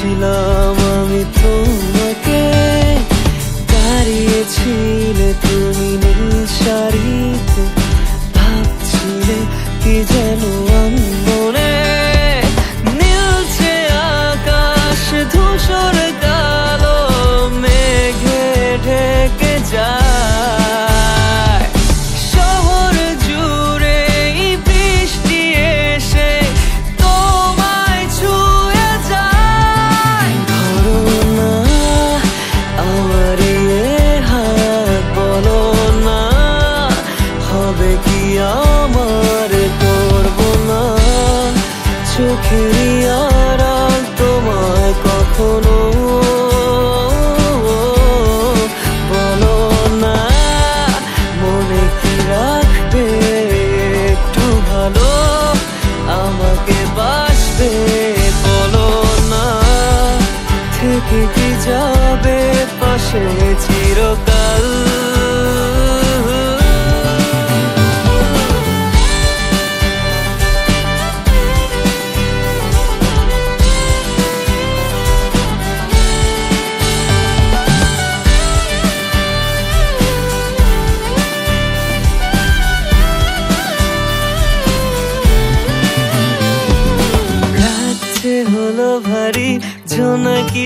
পেয়েছিলাম আমি তোমাকে, দাঁড়িয়েছিলে তুমি নীল শাড়িতে, ভাবছিলে কি যেন মনে, নীলছে আকাশ ধূসর কালো মেঘে ঢেকে যায়। শহর জুড়ে বৃষ্টি এসে তোমায় ছুঁয়ে যায়। ধরো না আমার হাত, বলো না হবে কি আমার, করবো না চোখেরই আড়াল তোমায় কখনো। বলো না মনে কি রাখবে একটু ভালো, আমাকে বাসবে। বলো না থেকে কি যাবে পাশে চিরকাল।